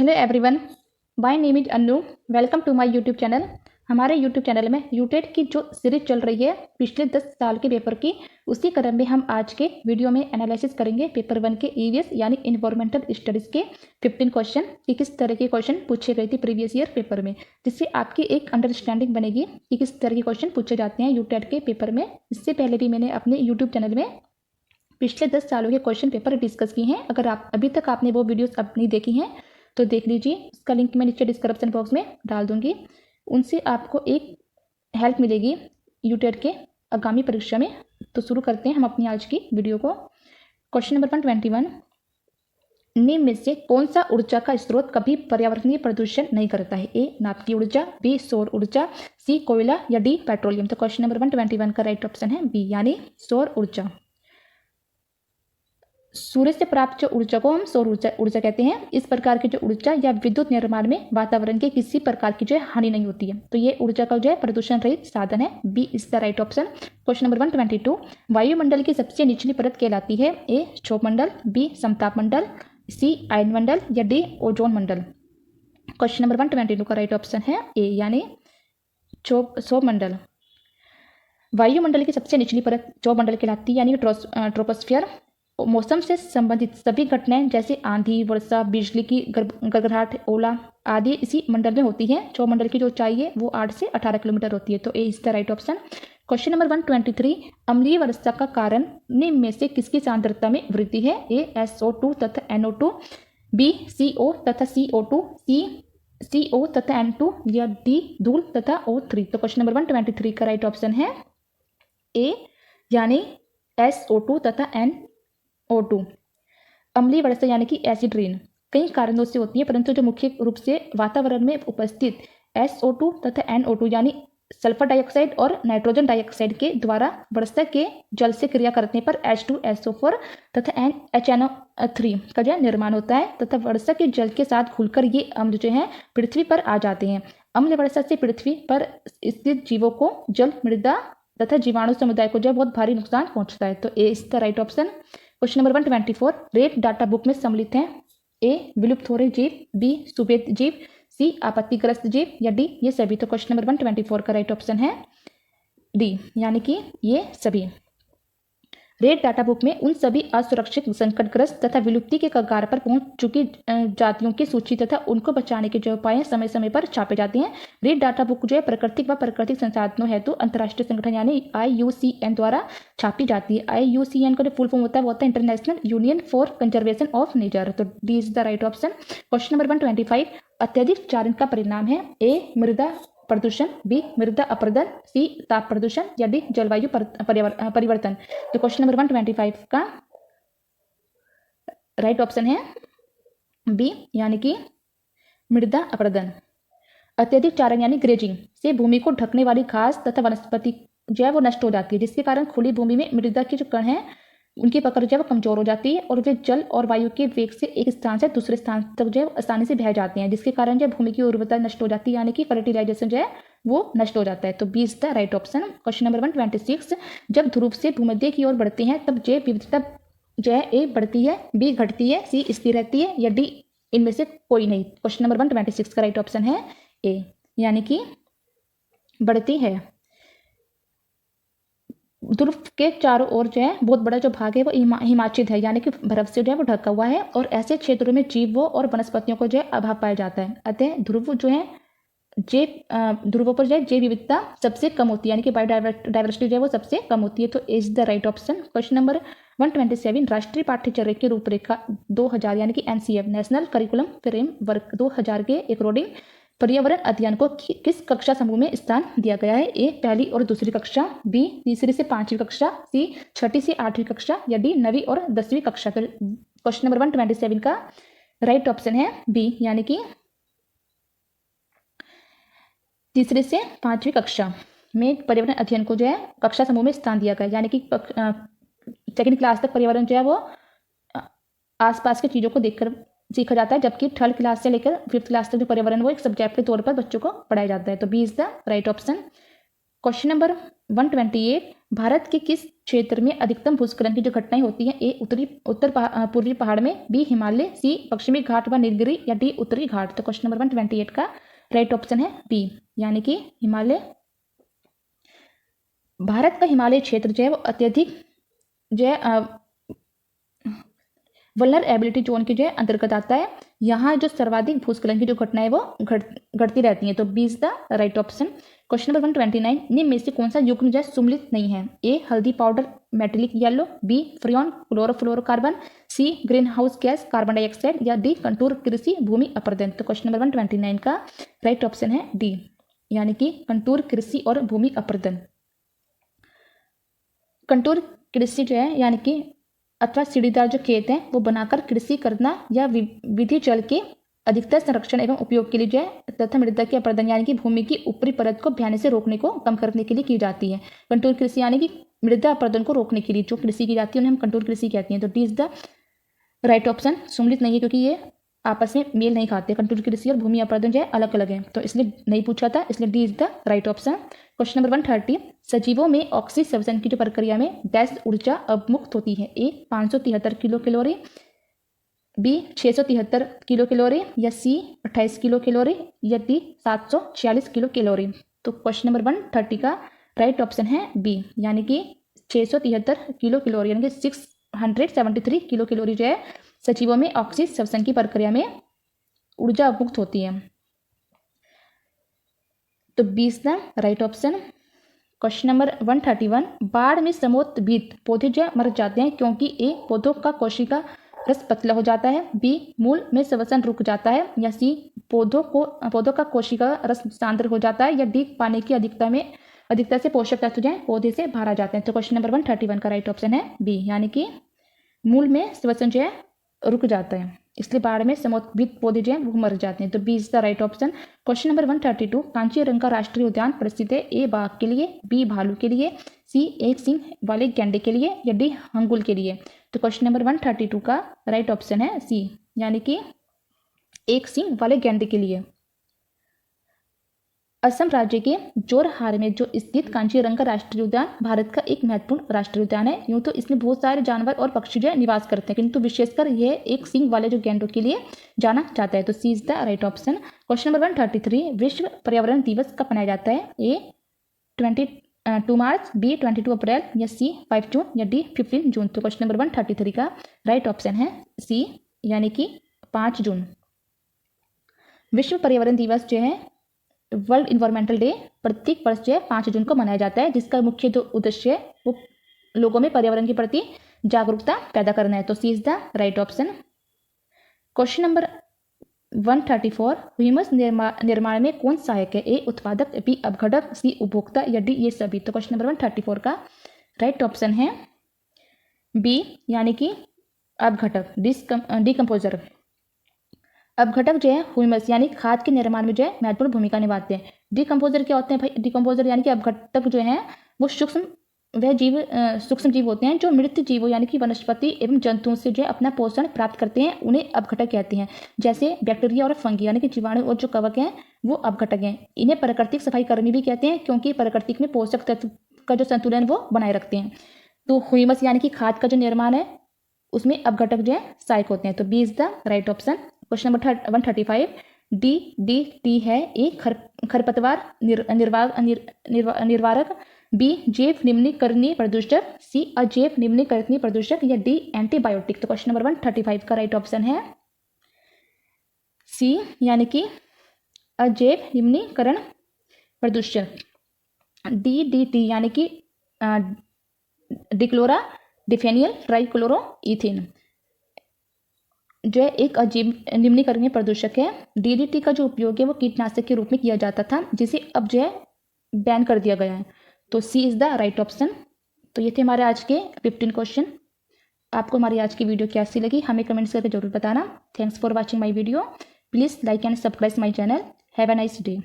Hello everyone, my name is Annu. Welcome to my YouTube channel. हमारे YouTube channel में UTET की जो series चल रही है पिछले 10 साल के पेपर की, उसी क्रम में हम आज के वीडियो में एनालिसिस करेंगे पेपर 1 के ईवीएस यानी इन्वायरमेंटल स्टडीज़ के 15 क्वेश्चन कि किस तरह के क्वेश्चन पूछे गए थे प्रीवियस ईयर पेपर में, जिससे आपकी एक अंडरस्टैंडिंग बनेगी कि किस तरह के क्वेश्चन पूछे जाते हैं यूटेट के पेपर में। इससे पहले भी मैंने अपने यूट्यूब चैनल में पिछले 10 सालों के क्वेश्चन पेपर डिस्कस किए हैं। अगर आप अभी तक आपने वो वीडियोस अपनी देखी हैं तो देख लीजिए, उसका लिंक मैं नीचे डिस्क्रिप्शन बॉक्स में डाल दूंगी। उनसे आपको एक हेल्प मिलेगी यूटेट के आगामी परीक्षा में। तो शुरू करते हैं हम अपनी आज की वीडियो को। क्वेश्चन नंबर 121, निम्न में से कौन सा ऊर्जा का स्रोत कभी पर्यावरणीय प्रदूषण नहीं करता है? ए नाभिकीय ऊर्जा, बी सौर ऊर्जा, सी कोयला या डी पेट्रोलियम। तो क्वेश्चन नंबर 121 का राइट ऑप्शन है बी यानी सौर ऊर्जा। सूर्य से प्राप्त जो ऊर्जा को हम सौर ऊर्जा कहते हैं। इस प्रकार की जो ऊर्जा या विद्युत निर्माण में वातावरण के किसी प्रकार की जो है हानि नहीं होती है, तो ये ऊर्जा का जो है प्रदूषण रहित साधन है। B is the right option. Question number 122, वायुमंडल की सबसे निचली परत कहलाती है? ए क्षोभ मंडल, बी समताप मंडल, सी आयन मंडल या डी ओजोन मंडल। क्वेश्चन नंबर 122 का राइट ऑप्शन है ए यानी क्षोभ मंडल। वायुमंडल की सबसे निचली परत क्षोभ मंडल कहलाती है यानी ट्रोपोस्फियर। मौसम से संबंधित सभी घटनाएं जैसे आंधी, वर्षा, बिजली की गड़गड़ाहट, ओला आदि इसी मंडल में होती है। क्षोभ मंडल की जो ऊंचाई है वो 8 से 18 किलोमीटर होती है। तो A is the right option. Question number 123, अम्लीय वर्षा का कारण निम्न में से किसकी सांद्रता में वृद्धि है? ए SO2 तथा NO2, बी CO तथा CO2, सी CO तथा N2 या डी धूल तथा O3। तो क्वेश्चन नंबर 123 का राइट ऑप्शन है ए यानी SO2 तथा NO2। अम्लीय वर्षा यानी कि एसिड रेन कई कारणों से होती है, परंतु जो मुख्य रूप से वातावरण में उपस्थित SO2 तथा NO2 यानी सल्फर डाइऑक्साइड और नाइट्रोजन डाइऑक्साइड के द्वारा वर्षा के जल से क्रिया करने पर H2SO4 तथा HNO3 का जो निर्माण होता है तथा वर्षा के जल के साथ घुलकर ये अम्ल जो है पृथ्वी पर आ जाते हैं। अम्ल वर्षा से पृथ्वी पर स्थित जीवों को, जल, मृदा तथा जीवाणु समुदाय को जो बहुत भारी नुकसान पहुंचता है। तो A is the right option. Question number 124, red data book में सम्मिलित हैं? ए विलुप्त हो रहे जीव, बी सुभेद जीव, सी आपत्तिग्रस्त जीव या डी ये सभी। तो क्वेश्चन नंबर 124 का राइट ऑप्शन है डी यानी कि ये सभी। रेड डाटा बुक में उन सभी असुरक्षित, संकटग्रस्त तथा विलुप्ति के कगार पर पहुंच चुकी जातियों की सूची तथा उनको बचाने के जो उपाय समय समय पर छापे जाते हैं। रेड डाटा बुक जो है प्राकृतिक व प्राकृतिक संसाधनों हेतु अंतर्राष्ट्रीय संगठन यानी IUCN द्वारा छापी जाती है। IUCN का जो फुल फॉर्म होता है वो होता है international union for conservation of nature. तो D is the right option. Question number 125, अत्यधिक चारण का परिणाम है? ए मृदा प्रदूषण, बी मृदा अपरदन, सी ताप प्रदूषण या डी जलवायु परिवर्तन। तो क्वेश्चन नंबर 125 का राइट ऑप्शन है बी यानी कि मृदा अपरदन। अत्यधिक चारण यानी ग्रेजिंग से भूमि को ढकने वाली घास तथा वनस्पति जो है वो नष्ट हो जाती है, जिसके कारण खुली भूमि में मृदा के जो कण हैं उनकी पकड़ जो है वो कमजोर हो जाती है और वे जल और वायु के वेग से एक स्थान से दूसरे स्थान तक जो है आसानी से बह जाते हैं, जिसके कारण जो भूमि की उर्वरता नष्ट हो जाती है यानी कि फर्टिलाइजेशन जो है वो नष्ट हो जाता है। तो B is the right option. Question number 126, जब ध्रुव से भूमध्य की ओर बढ़ते हैं तब जैव विविधता जो है ए बढ़ती है, बी घटती है, सी स्थिर रहती है या डी इनमें से कोई नहीं। क्वेश्चन नंबर 126 का राइट ऑप्शन है ए यानी कि बढ़ती है। ध्रुव के चारों ओर जो है बहुत बड़ा जो भाग है वो हिमाच्छिद है यानी कि बर्फ से जो है वो ढका हुआ है और ऐसे क्षेत्रों में जीवों और वनस्पतियों को जो है अभाव पाया जाता है। अतः ध्रुव जो है ध्रुवों पर जो है जैव विविधता सबसे कम होती है यानी कि बायोडाइवर्सिटी जो है वो सबसे कम होती है। तो is the right option. Question number 127, राष्ट्रीय पाठ्यचर्या की रूपरेखा 2000 यानी कि NCF नेशनल करिकुलम फ्रेमवर्क 2000 के अकॉर्डिंग पर्यावरण अध्ययन को किस कक्षा समूह में स्थान दिया गया है? ए पहली और दूसरी कक्षा, बी तीसरी से 5वीं कक्षा, सी 6ठी से 8वीं कक्षा या डी 9वीं और 10वीं कक्षा। तो क्वेश्चन नंबर 127 का राइट ऑप्शन है बी यानी कि तीसरी से 5वीं कक्षा में पर्यावरण अध्ययन को जो है कक्षा समूह में स्थान दिया गया, यानी कि सेकेंड क्लास तक पर्यावरण जो है वो आसपास की चीज़ों को देखकर सीखा जाता है, जबकि 3rd क्लास से लेकर 5th क्लास तक जो पर्यावरण वो एक सब्जेक्ट के तौर पर बच्चों को पढ़ाया जाता है। तो B is the right option. Question number 128 भारत के किस क्षेत्र में अधिकतम भूस्खलन की जो घटनाएं होती हैं? ए पूर्वी पहाड़ में, बी हिमालय, सी पश्चिमी घाट व नीलगिरी या डी उत्तरी घाट। तो क्वेश्चन नंबर 128 का राइट ऑप्शन है बी, यानी कि हिमालय। भारत का हिमालय क्षेत्र जो है वो अत्यधिक जो है वल्नरेबिलिटी जोन के जो है अंतर्गत आता है। यहाँ जो सर्वाधिक भूस्खलन की जो घटनाएं वो घटती रहती हैं। तो B is the right option. Question number 129, निम्न में से कौन सा युग्म जो है सुमेलित नहीं है? ए हल्दी powder metallic yellow, B freon chlorofluorocarbon, C green house gas carbon dioxide या डी कंटूर कृषि भूमि अपरदन। तो क्वेश्चन नंबर 129 का राइट ऑप्शन है डी, यानी कि कंटूर कृषि और भूमि अपरदन। कंटूर कृषि जो है यानी कि अथवा सीढ़ीदार जो खेत हैं वो बनाकर कृषि करना या विधि जल के अधिकतर संरक्षण एवं उपयोग के लिए जो है तथा मृदा के अपरदन यानी कि भूमि की ऊपरी परत को बहने से रोकने को कम करने के लिए की जाती है। कंटूर कृषि यानी कि मृदा अपरदन को रोकने के लिए जो कृषि की जाती है उन्हें हम कंटूर कृषि कहते हैं। तो D is the right option. सुमेलित नहीं है क्योंकि ये आपस में मेल नहीं खाते। कंटूर कृषि और भूमि अपरदन जो है अलग अलग है, तो इसलिए नहीं पूछा था, इसलिए D is the right option. Question number 130, सजीवों में ऑक्सीजन श्वसन की जो प्रक्रिया में डैश ऊर्जा अवमुक्त होती है? A 573 kilo calorie, B 673 kilo calorie या सी 28 किलो कैलोरी या डी 746 किलो कैलोरी। तो क्वेश्चन नंबर 130 का राइट ऑप्शन है बी, यानी कि 673 किलो कैलोरी यानी कि 673 किलो कैलोरी जो है सजीवों में ऑक्सीजन श्वसन की प्रक्रिया में ऊर्जा अवमुक्त होती है। तो B is the right option. Question number 131, बाढ़ में समोत्भीत पौधे जो मर जाते हैं क्योंकि ए पौधों का कोशिका रस पतला हो जाता है, बी मूल में श्वसन रुक जाता है या सी पौधों का कोशिका रस सांद्र हो जाता है या डी पानी की अधिकता से पोषक तत्व जो है पौधे से बाहर आ जाते हैं। तो क्वेश्चन नंबर 131 का राइट ऑप्शन है बी, यानी कि मूल में श्वसन जो है रुक जाता है, इसलिए बाढ़ में समोत्भीत पौधे जो हैं वो मर जाते हैं। तो B is the right option. Question number 132, Kaziranga राष्ट्रीय उद्यान प्रसिद्ध है? ए बाघ के लिए, बी भालू के लिए, सी एक सिंह वाले गैंडे के लिए या डी हंगुल के लिए। तो क्वेश्चन नंबर 132 का राइट ऑप्शन है सी, यानी कि एक सिंह वाले गैंडे के लिए। असम राज्य के जोरहाट में जो स्थित कांचीरंगा राष्ट्रीय उद्यान भारत का एक महत्वपूर्ण राष्ट्रीय उद्यान है। यूँ तो इसमें बहुत सारे जानवर और पक्षी जो है निवास करते हैं, किंतु विशेषकर यह एक सींग वाले जो गैंडों के लिए जाना जाता है। तो C is the right option. Question number 133, विश्व पर्यावरण दिवस कब मनाया जाता है? ए 22 मार्च, बी 22 अप्रैल या सी 5 जून या डी 15 जून। तो क्वेश्चन नंबर 133 का राइट ऑप्शन है सी, यानी कि 5 जून। विश्व पर्यावरण दिवस जो है वर्ल्ड इन्वायरमेंटल डे प्रत्येक वर्ष जो है 5 जून को मनाया जाता है, जिसका मुख्य जो उद्देश्य है वो लोगों में पर्यावरण के प्रति जागरूकता पैदा करना है। तो C is the right option. Question number 134, humus निर्माण में कौन सहायक है? ए उत्पादक, बी अपघटक, सी उपभोक्ता या डी ये सभी। तो क्वेश्चन नंबर 134 का राइट ऑप्शन है बी, यानी कि अपघटक, डिकम्पोजर। अपघटक जो है ह्यूमस यानी खाद के निर्माण में जो है महत्वपूर्ण भूमिका निभाते हैं। डिकम्पोजर क्या होते हैं भाई? डिकम्पोजर यानी कि अपघटक जो है वो सूक्ष्म जीव होते हैं जो मृत जीवों यानी कि वनस्पति एवं जंतुओं से जो है अपना पोषण प्राप्त करते हैं, उन्हें अपघटक कहते हैं। जैसे बैक्टीरिया और फंगी यानी कि जीवाणु और जो कवक हैं वो अपघटक हैं। इन्हें प्राकृतिक सफाई कर्मी भी कहते हैं क्योंकि प्राकृतिक में पोषक तत्व का जो संतुलन वो बनाए रखते हैं। तो ह्यूमस यानी कि खाद का जो निर्माण है उसमें अपघटक जो है सहायक होते हैं। तो B is the right option. Question number 135, D है ए खरपतवार निवारक, बी जैव निम्नीकरणीय प्रदूषक, सी अजैव निम्नीकरणीय प्रदूषक या डी एंटीबायोटिक। तो क्वेश्चन नंबर 135 का राइट ऑप्शन है सी, यानी कि अजैव निम्नीकरण प्रदूषक। डी यानी कि डिक्लोरा डिफेनियल ट्राइक्लोरोइथेन जो है एक अजीब निम्नीकरणीय प्रदूषक है। डीडीटी का जो उपयोग है वो कीटनाशक के रूप में किया जाता था, जिसे अब जो है बैन कर दिया गया है। तो C is the right option. तो ये थे हमारे आज के 15 क्वेश्चन। आपको हमारी आज की वीडियो कैसी लगी हमें कमेंट्स करके जरूर बताना। Thanks for watching my video. Please like and subscribe my channel. Have a nice day.